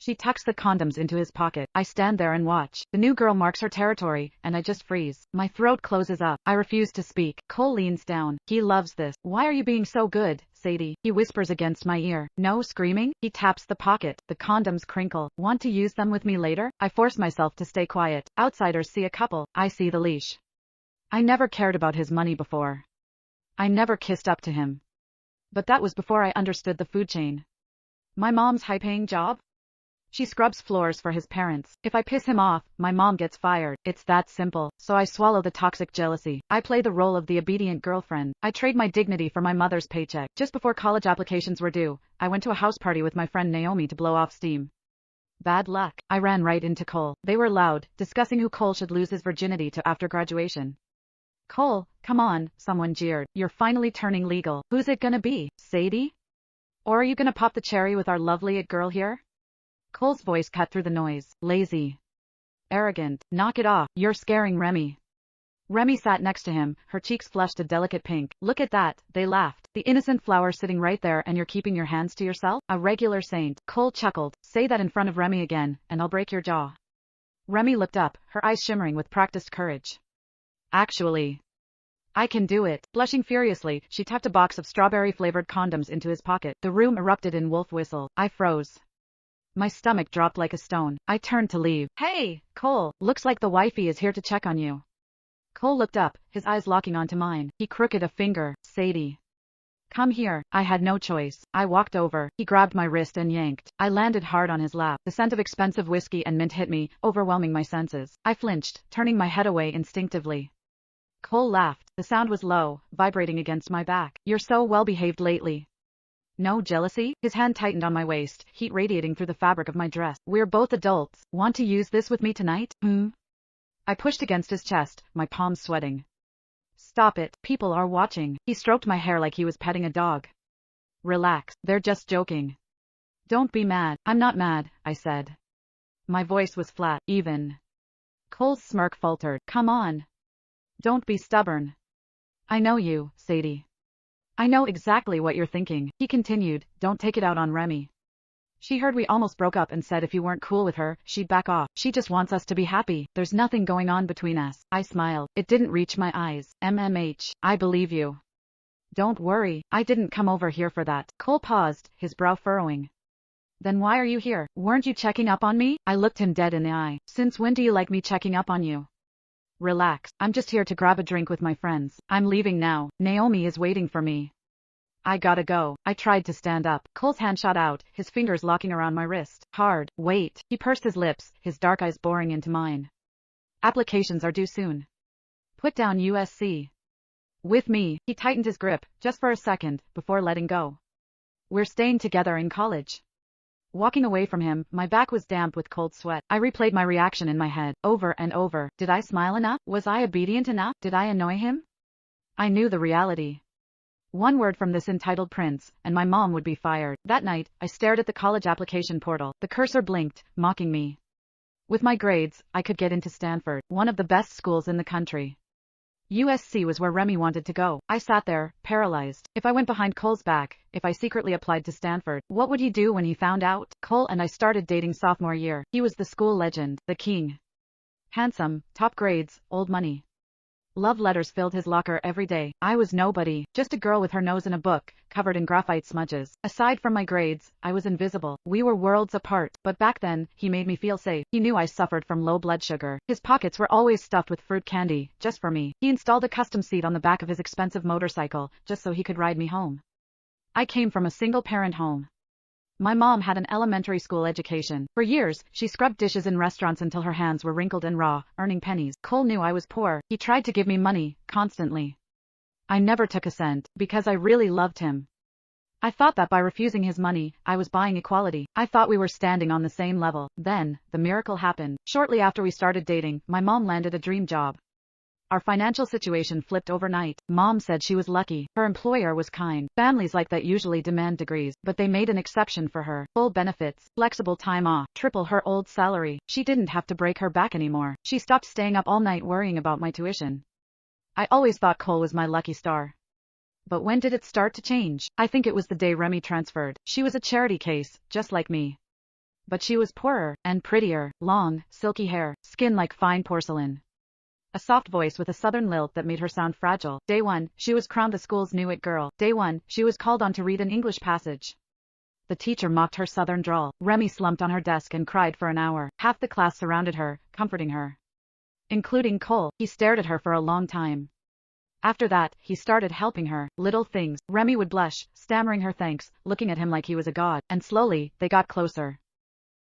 She tucks the condoms into his pocket. I stand there and watch. The new girl marks her territory, and I just freeze. My throat closes up. I refuse to speak. Cole leans down. He loves this. Why are you being so good, Sadie? He whispers against my ear. No screaming? He taps the pocket. The condoms crinkle. Want to use them with me later? I force myself to stay quiet. Outsiders see a couple. I see the leash. I never cared about his money before. I never kissed up to him. But that was before I understood the food chain. My mom's high-paying job? She scrubs floors for his parents. If I piss him off, my mom gets fired. It's that simple. So I swallow the toxic jealousy. I play the role of the obedient girlfriend. I trade my dignity for my mother's paycheck. Just before college applications were due, I went to a house party with my friend Naomi to blow off steam. Bad luck. I ran right into Cole. They were loud, discussing who Cole should lose his virginity to after graduation. Cole, come on, someone jeered. You're finally turning legal. Who's it gonna be? Sadie? Or are you gonna pop the cherry with our lovely it girl here? Cole's voice cut through the noise. Lazy. Arrogant. Knock it off. You're scaring Remy. Remy sat next to him, her cheeks flushed a delicate pink. Look at that, they laughed. The innocent flower sitting right there and you're keeping your hands to yourself? A regular saint. Cole chuckled. Say that in front of Remy again, and I'll break your jaw. Remy looked up, her eyes shimmering with practiced courage. Actually, I can do it. Blushing furiously, she tucked a box of strawberry-flavored condoms into his pocket. The room erupted in wolf whistle. I froze. My stomach dropped like a stone. I turned to leave. Hey, Cole, looks like the wifey is here to check on you. Cole looked up, his eyes locking onto mine. He crooked a finger. Sadie. Come here. I had no choice. I walked over. He grabbed my wrist and yanked. I landed hard on his lap. The scent of expensive whiskey and mint hit me, overwhelming my senses. I flinched, turning my head away instinctively. Cole laughed. The sound was low, vibrating against my back. You're so well-behaved lately. No jealousy? His hand tightened on my waist, heat radiating through the fabric of my dress. We're both adults. Want to use this with me tonight? I pushed against his chest, my palms sweating. Stop it. People are watching. He stroked my hair like he was petting a dog. Relax. They're just joking. Don't be mad. I'm not mad, I said. My voice was flat, even. Cole's smirk faltered. Come on. Don't be stubborn. I know you, Sadie. I know exactly what you're thinking. He continued, don't take it out on Remy. She heard we almost broke up and said if you weren't cool with her, she'd back off. She just wants us to be happy. There's nothing going on between us. I smiled. It didn't reach my eyes. I believe you. Don't worry. I didn't come over here for that. Cole paused, his brow furrowing. Then why are you here? Weren't you checking up on me? I looked him dead in the eye. Since when do you like me checking up on you? Relax. I'm just here to grab a drink with my friends. I'm leaving now. Naomi is waiting for me. I gotta go. I tried to stand up. Cole's hand shot out, his fingers locking around my wrist. Hard. Wait. He pursed his lips, his dark eyes boring into mine. Applications are due soon. Put down USC. With me. He tightened his grip, just for a second, before letting go. We're staying together in college. Walking away from him, my back was damp with cold sweat. I replayed my reaction in my head, over and over. Did I smile enough? Was I obedient enough? Did I annoy him? I knew the reality. One word from this entitled prince, and my mom would be fired. That night, I stared at the college application portal. The cursor blinked, mocking me. With my grades, I could get into Stanford, one of the best schools in the country. USC was where Remy wanted to go. I sat there, paralyzed. If I went behind Cole's back, if I secretly applied to Stanford, what would he do when he found out? Cole and I started dating sophomore year. He was the school legend, the king. Handsome, top grades, old money. Love letters filled his locker every day. I was nobody, just a girl with her nose in a book, covered in graphite smudges. Aside from my grades, I was invisible. We were worlds apart, but back then, he made me feel safe. He knew I suffered from low blood sugar. His pockets were always stuffed with fruit candy, just for me. He installed a custom seat on the back of his expensive motorcycle, just so he could ride me home. I came from a single-parent home. My mom had an elementary school education. For years, she scrubbed dishes in restaurants until her hands were wrinkled and raw, earning pennies. Cole knew I was poor. He tried to give me money, constantly. I never took a cent, because I really loved him. I thought that by refusing his money, I was buying equality. I thought we were standing on the same level. Then, the miracle happened. Shortly after we started dating, my mom landed a dream job. Our financial situation flipped overnight. Mom said she was lucky. Her employer was kind. Families like that usually demand degrees, but they made an exception for her. Full benefits, flexible time off, triple her old salary. She didn't have to break her back anymore. She stopped staying up all night worrying about my tuition. I always thought Cole was my lucky star. But when did it start to change? I think it was the day Remy transferred. She was a charity case, just like me. But she was poorer, and prettier, long, silky hair, skin like fine porcelain. A soft voice with a southern lilt that made her sound fragile. Day 1, she was crowned the school's new it girl. Day 1, she was called on to read an English passage. The teacher mocked her southern drawl. Remy slumped on her desk and cried for an hour. Half the class surrounded her, comforting her. Including Cole. He stared at her for a long time. After that, he started helping her. Little things. Remy would blush, stammering her thanks, looking at him like he was a god. And slowly, they got closer.